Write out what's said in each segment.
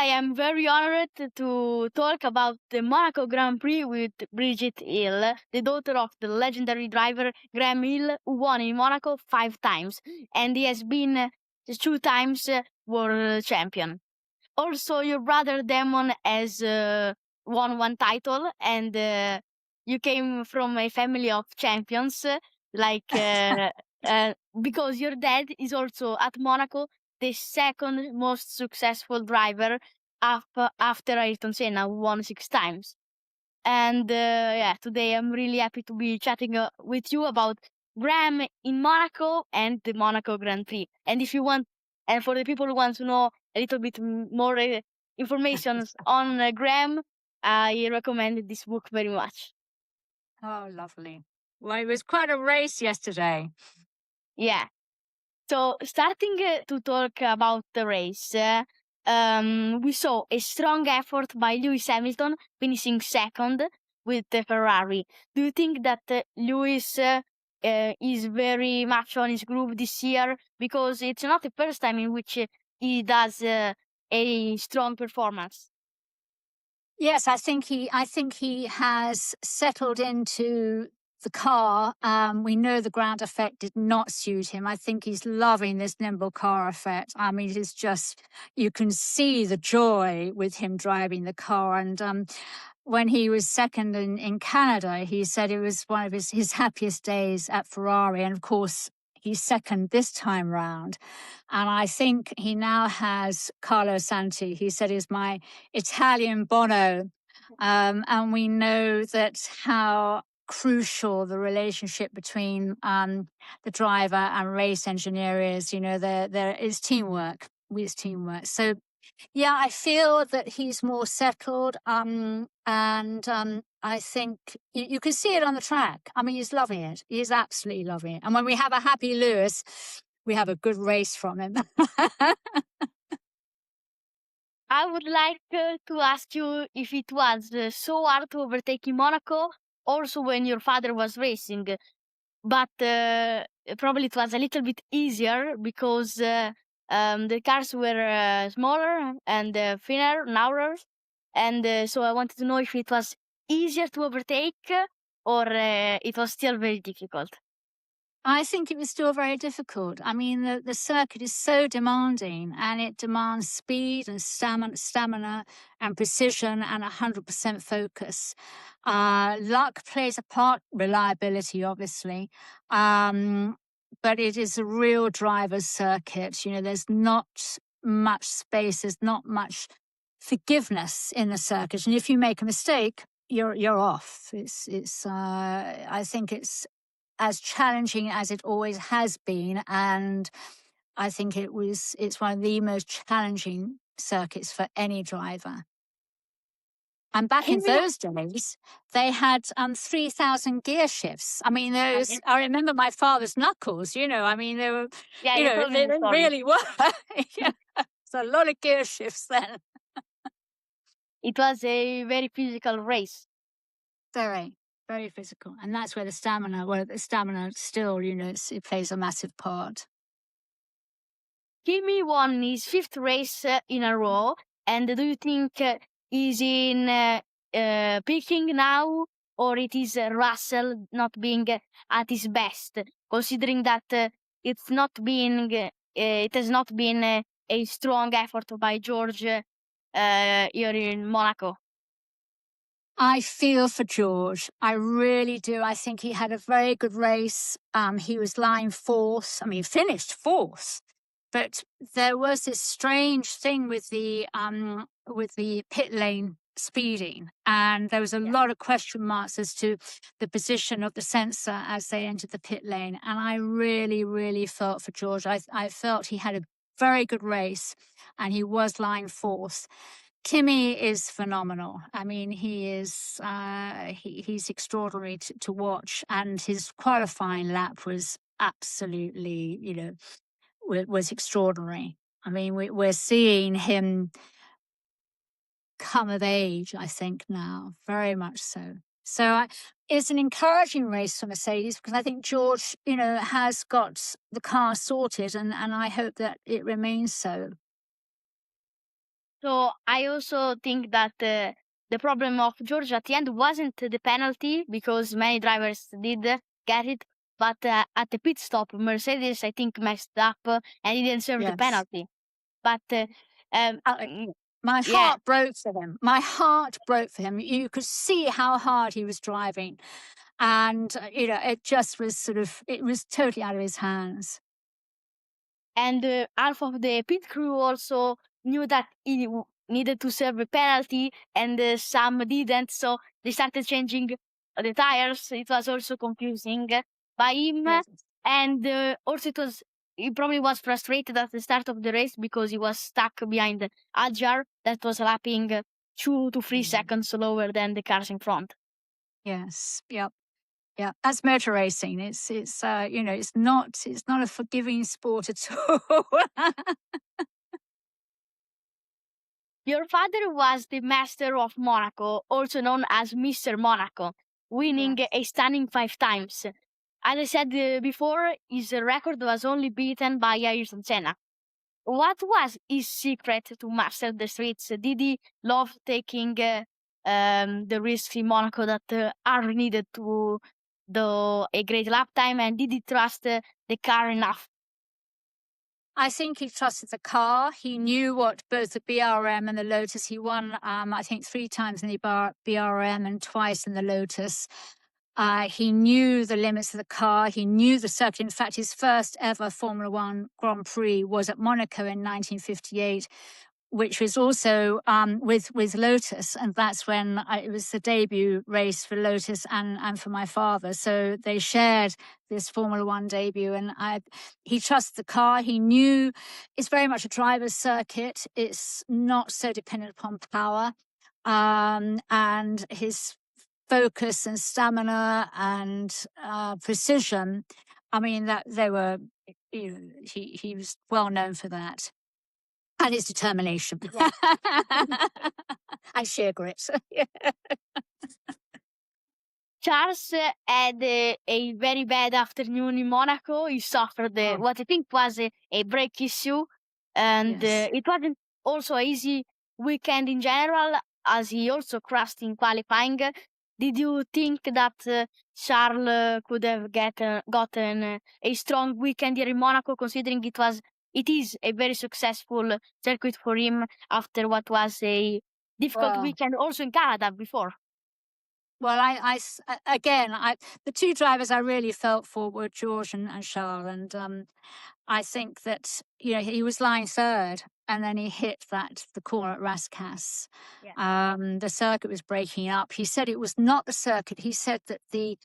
I am very honored to talk about the Monaco Grand Prix with Brigitte Hill, the daughter of the legendary driver Graham Hill, who won in Monaco 5 times, and he has been 2 times world champion. Also, your brother Damon has won 1 title, and you came from a family of champions, because your dad is also at Monaco the second most successful driver after Ayrton Senna, who won 6 times. And today I'm really happy to be chatting with you about Graham in Monaco and the Monaco Grand Prix. And if you want, and for the people who want to know a little bit more information on Graham, I recommend this book very much. Oh, lovely. Well, it was quite a race yesterday. Yeah. So starting to talk about the race, we saw a strong effort by Lewis Hamilton, finishing second with the Ferrari. Do you think that Lewis is very much on his groove this year? Because it's not the first time in which he does a strong performance. Yes, I think he has settled into the car. We know the ground effect did not suit him. I think he's loving this nimble car effect. I mean, it is just, you can see the joy with him driving the car. And when he was second in Canada, he said it was one of his happiest days at Ferrari. And of course, he's second this time round. And I think he now has Carlo Santi. He said he's my Italian Bono. And we know that how crucial the relationship between the driver and race engineer is. You know, there is teamwork. It's teamwork. So, yeah, I feel that he's more settled. And I think you can see it on the track. I mean, he's loving it. He's absolutely loving it. And when we have a happy Lewis, we have a good race from him. I would like to ask you if it was so hard to overtake in Monaco, also when your father was racing, but probably it was a little bit easier because the cars were smaller and thinner, narrower, and so I wanted to know if it was easier to overtake or it was still very difficult. I think it was still very difficult. I mean, the circuit is so demanding, and it demands speed and stamina and precision and 100% focus. Luck plays a part, reliability, obviously. But it is a real driver's circuit. You know, there's not much space, there's not much forgiveness in the circuit. And if you make a mistake, you're off. I think it's as challenging as it always has been, and I think it's one of the most challenging circuits for any driver. And back in those days, they had 3,000 gear shifts. I mean, I remember my father's knuckles. You know, I mean, they were, they really were. Yeah. It's a lot of gear shifts then. It was a very physical race. Very physical. And that's where the stamina still, you know, it plays a massive part. Kimi won his 5th race in a row. And do you think he's in peaking now, or it is Russell not being at his best, considering that it has not been a strong effort by George here in Monaco? I feel for George. I really do. I think he had a very good race. He was lying fourth. I mean, finished fourth. But there was this strange thing with the pit lane speeding, and there was a lot of question marks as to the position of the sensor as they entered the pit lane. And I really, really felt for George. I felt he had a very good race, and he was lying fourth. Kimi is phenomenal. I mean, he is he's extraordinary to watch, and his qualifying lap was absolutely, you know, was extraordinary. I mean, we're seeing him come of age, I think, now, very much so. So it's an encouraging race for Mercedes, because I think George, you know, has got the car sorted, and I hope that it remains so. So I also think that the problem of George at the end wasn't the penalty, because many drivers did get it, but at the pit stop, Mercedes, I think, messed up and didn't serve the Yes. penalty. But My yeah, heart broke for him. My heart broke for him. You could see how hard he was driving. And, it just was it was totally out of his hands. and half of the pit crew also knew that he needed to serve a penalty, and some didn't, so they started changing the tires. It was also confusing by him, Yes. and also he probably was frustrated at the start of the race because he was stuck behind Adjar that was lapping 2 to 3 seconds slower than the cars in front. Yes. Yep. Yeah, that's motor racing. It's it's not a forgiving sport at all. Your father was the master of Monaco, also known as Mr. Monaco, winning Yes. a stunning 5 times. As I said before, his record was only beaten by Ayrton Senna. What was his secret to master the streets? Did he love taking the risks in Monaco that are needed to do a great lap time, and did he trust the car enough? I think he trusted the car. He knew what both the BRM and the Lotus. He won, I think, 3 times in the BRM and twice in the Lotus. He knew the limits of the car. He knew the circuit. In fact, his first ever Formula One Grand Prix was at Monaco in 1958, which was also with Lotus, and that's when it was the debut race for Lotus and for my father. So they shared this Formula One debut, and he trusted the car. He knew it's very much a driver's circuit. It's not so dependent upon power, and his focus and stamina and precision. I mean, that they were. He was well known for that. And his determination. Yeah. And sheer grit. Charles had a very bad afternoon in Monaco. He suffered what I think was a brake issue, and Yes. it wasn't also an easy weekend in general, as he also crashed in qualifying. Did you think that Charles could have gotten a strong weekend here in Monaco, considering it is a very successful circuit for him after what was a difficult weekend also in Canada before? Well, the 2 drivers I really felt for were George and Charles, and I think that he was lying third, and then he hit the corner at Rascasse. Yeah. The circuit was breaking up. He said it was not the circuit. He said that the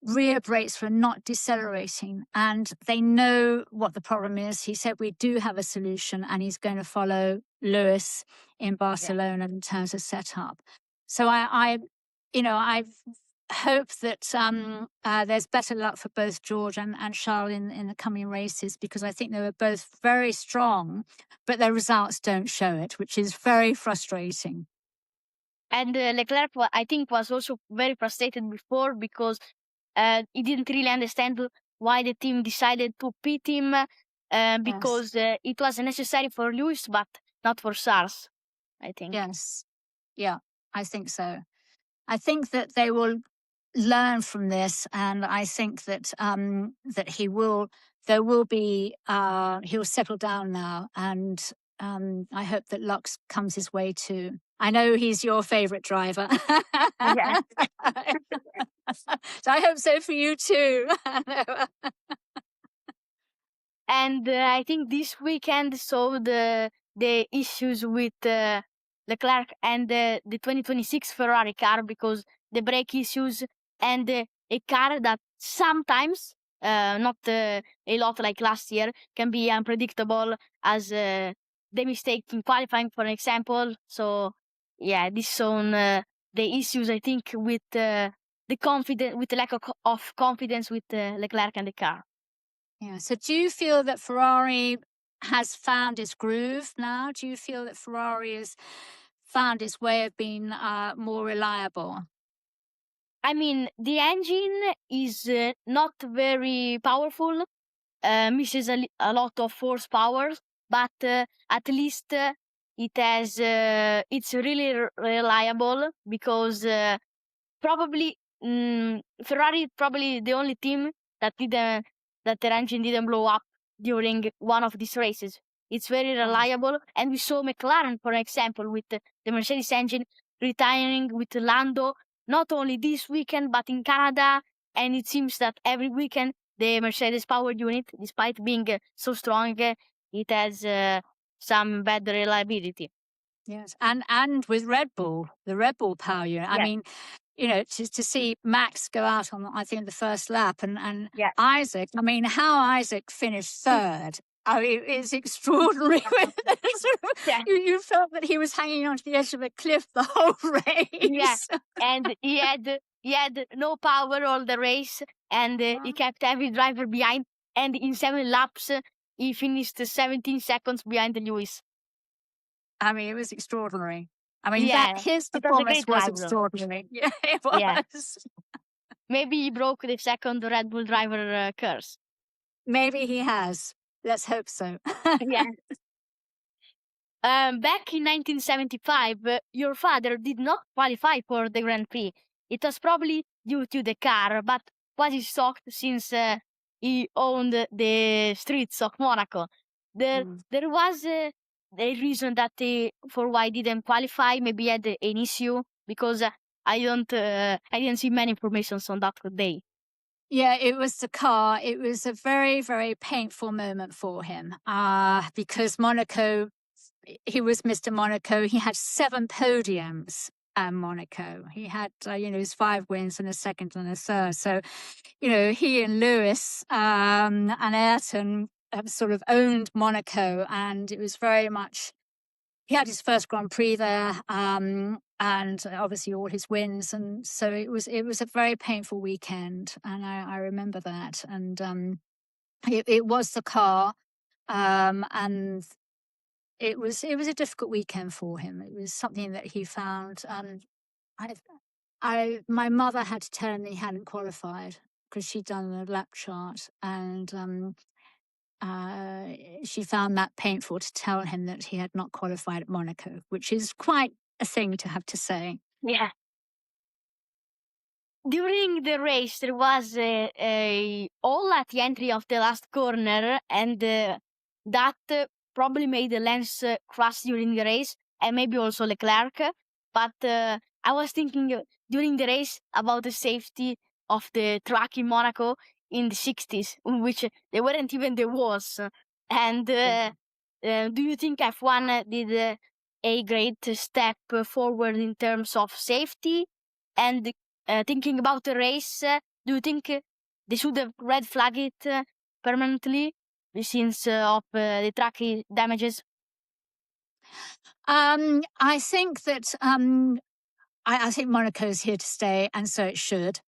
rear brakes were not decelerating, and they know what the problem is. He said we do have a solution, and he's going to follow Lewis in Barcelona in terms of setup. So I hope that there's better luck for both George and Charles in the coming races, because I think they were both very strong, but their results don't show it, which is very frustrating. And Leclerc, I think, was also very frustrated before because he didn't really understand why the team decided to pit him, because it was necessary for Lewis, but not for Charles, I think. Yes. Yeah, I think so. I think that they will learn from this, and I think that that he'll settle down now, and I hope that luck comes his way too. I know he's your favorite driver. Yeah. So I hope so for you too. And I think this weekend saw the issues with Leclerc and the 2026 Ferrari car, because the brake issues and a car that sometimes, not a lot like last year, can be unpredictable, as the mistake in qualifying, for example. So yeah, this shown the issues, I think, with the lack of confidence with Leclerc and the car. Yeah. So do you feel that Ferrari has found its groove now? Do you feel that Ferrari has found its way of being more reliable? I mean, the engine is not very powerful, misses a lot of horsepower, but at least it's really reliable because probably Ferrari probably the only team that their engine didn't blow up during one of these races. It's very reliable, and we saw McLaren, for example, with the Mercedes engine retiring with Lando, not only this weekend but in Canada, and it seems that every weekend the Mercedes power unit, despite being so strong, it has some bad reliability. Yes, and with Red Bull, the Red Bull power unit. I mean, to see Max go out on, I think, the first lap, and Isaac. I mean, how Isaac finished third. I mean, it's extraordinary. You felt that he was hanging onto the edge of a cliff the whole race. Yeah, and he had no power all the race, and he kept every driver behind. And in 7 laps, he finished 17 seconds behind Lewis. I mean, it was extraordinary. I mean, his performance was extraordinary. Yeah, it was. Yeah. Maybe he broke the second Red Bull driver curse. Maybe he has. Let's hope so. Yeah. Back in 1975, your father did not qualify for the Grand Prix. It was probably due to the car, but was he shocked since he owned the streets of Monaco? There was a reason that for why he didn't qualify. Maybe he had an issue, because I didn't see many informations on that day. Yeah, it was the car. It was a very, very painful moment for him because Monaco, he was Mr. Monaco. He had 7 podiums at Monaco. He had, his 5 wins and a second and a third. So, he and Lewis and Ayrton have sort of owned Monaco, and it was very much. He had his first Grand Prix there, and obviously all his wins, and so it was a very painful weekend, and I remember that, and it was the car, and it was a difficult weekend for him. It was something that he found. My mother had to tell him that he hadn't qualified because she'd done a lap chart, and she found that painful to tell him that he had not qualified at Monaco, which is quite a thing to have to say. Yeah. During the race, there was a hole at the entry of the last corner, and that probably made the Lens crash during the race, and maybe also Leclerc. But I was thinking during the race about the safety of the track in Monaco in the 60s, in which there weren't even the walls. And do you think F1 did a great step forward in terms of safety? And thinking about the race, do you think they should have red flagged it permanently since of the track damages? I think that I think Monaco's here to stay, and so it should.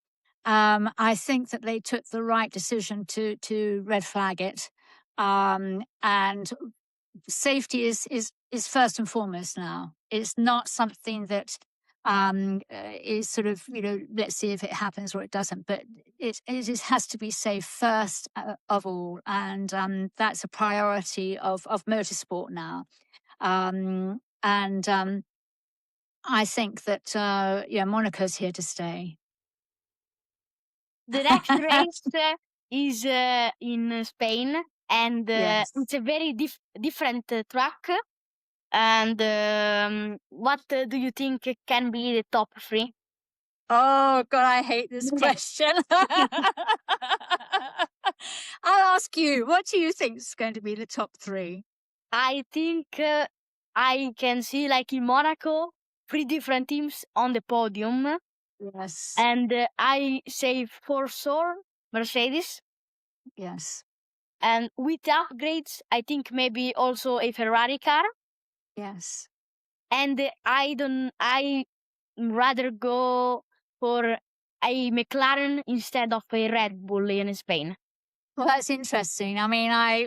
I think that they took the right decision to red flag it, and safety is first and foremost now. It's not something that is sort of, let's see if it happens or it doesn't, but it has to be safe first of all, and that's a priority of motorsport now. And I think that Monaco's here to stay. The next race is in Spain, and it's a very different track. And what do you think can be the top 3? Oh God, I hate this question. I'll ask you, what do you think is going to be the top 3? I think I can see, like in Monaco, 3 different teams on the podium. Yes. And I say for sure Mercedes. Yes. And with upgrades, I think maybe also a Ferrari car. Yes. And I rather go for a McLaren instead of a Red Bull in Spain. Well, that's interesting. I mean, I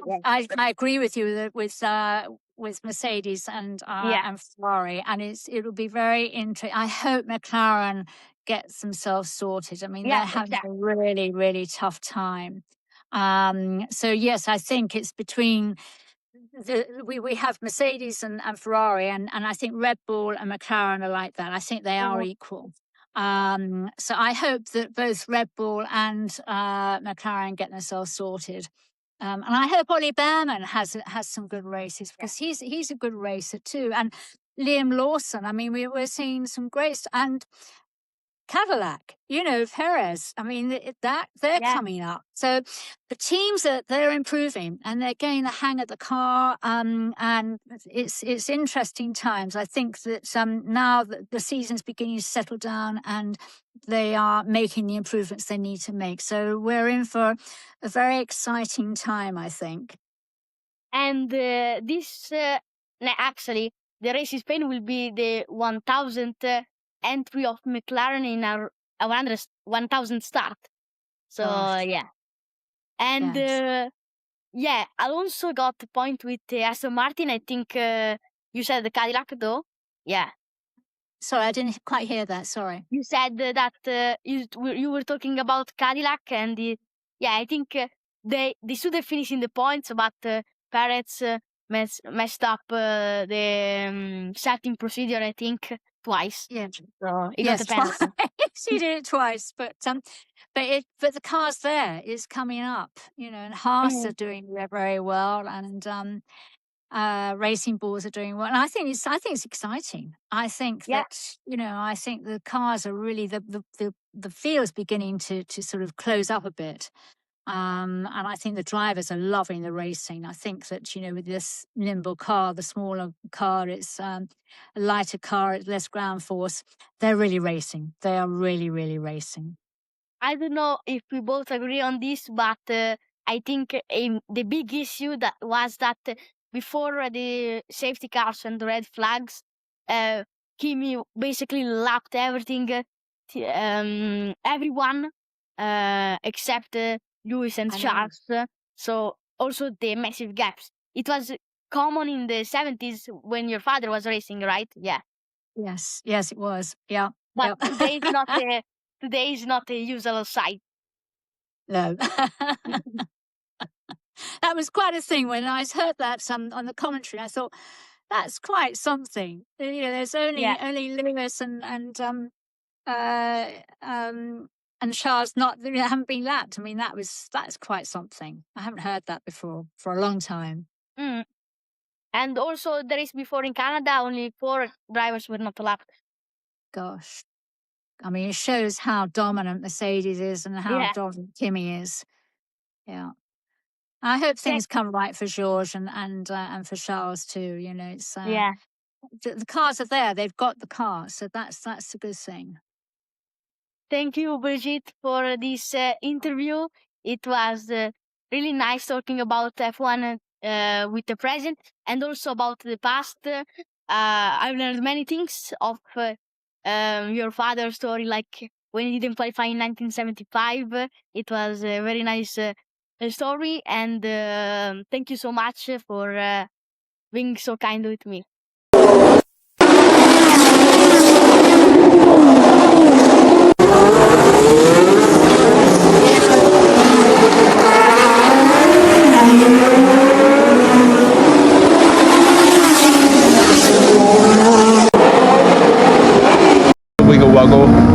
agree with you with Mercedes and Ferrari, and it'll be very interesting. I hope McLaren gets themselves sorted. I mean, they're having a really, really tough time. So yes, I think it's between we have Mercedes and Ferrari, and I think Red Bull and McLaren are like that. I think they are equal. So I hope that both Red Bull and McLaren get themselves sorted. And I hope Ollie Behrman has some good races, because he's a good racer too. And Liam Lawson, I mean, we're seeing some great, and Cadillac, Perez. I mean, they're coming up. So the teams they're improving, and they're getting the hang of the car. And it's interesting times. I think that now that the season's beginning to settle down, and they are making the improvements they need to make. So we're in for a very exciting time, I think. And this actually, the race in Spain will be the 1000th entry of McLaren in our 1000 start. So yeah, and yes. Alonso got the point with Aston Martin. I think you said the Cadillac, though. Yeah. Sorry, I didn't quite hear that. Sorry. You said that you were talking about Cadillac, and I think they should have finished in the points, but Perez messed up the setting procedure, I think, twice. Yeah. So he got a penalty. He did it twice, but the car's there is coming up, and Haas are doing very well, and Racing Bulls are doing well. And I think it's exciting. I think that I think the cars are really the field's beginning to sort of close up a bit. And I think the drivers are loving the racing. I think that, with this nimble car, the smaller car, it's a lighter car, it's less ground force. They're really racing. They are really, really racing. I don't know if we both agree on this, but I think the big issue was that before the safety cars and the red flags, Kimi basically lapped everything, everyone except Lewis and Charles. So also the massive gaps. It was common in the 70s when your father was racing, right? Yeah. Yes, it was. Yeah. But today is not a usual sight. No. That was quite a thing when I heard that on the commentary. I thought, that's quite something. There's only Lewis and Charles haven't been lapped. I mean, that's quite something. I haven't heard that before for a long time. And also the race before in Canada, only 4 drivers were not lapped. Gosh, I mean, it shows how dominant Mercedes is and how dominant Kimi is. Yeah. I hope things come right for Georges and for Charles too. It's the cars are there; they've got the cars, so that's a good thing. Thank you, Brigitte, for this interview. It was really nice talking about F1 with the present and also about the past. I've learned many things of your father's story, like when he didn't qualify in 1975. It was a very nice story, and thank you so much for being so kind with me.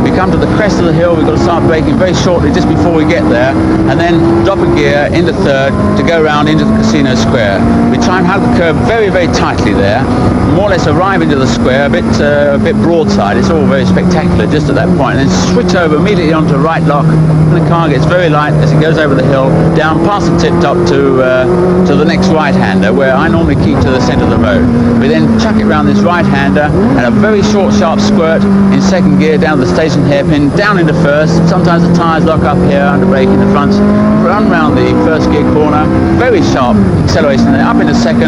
We come to the crest of the hill, we've got to start braking very shortly just before we get there, and then drop a gear into third to go round into the casino square. We try and have the curve very, very tightly there, more or less arrive into the square a bit broadside. It's all very spectacular just at that point, and then switch over immediately onto right lock, and the car gets very light as it goes over the hill, down past the tip top to the next right-hander, where I normally keep to the centre of the road. We then chuck it round this right-hander, and a very short, sharp squirt in second gear down the station hairpin, down into first. Sometimes the tyres lock up here under brake in the front. Run round the first gear corner, very sharp acceleration there, up into second.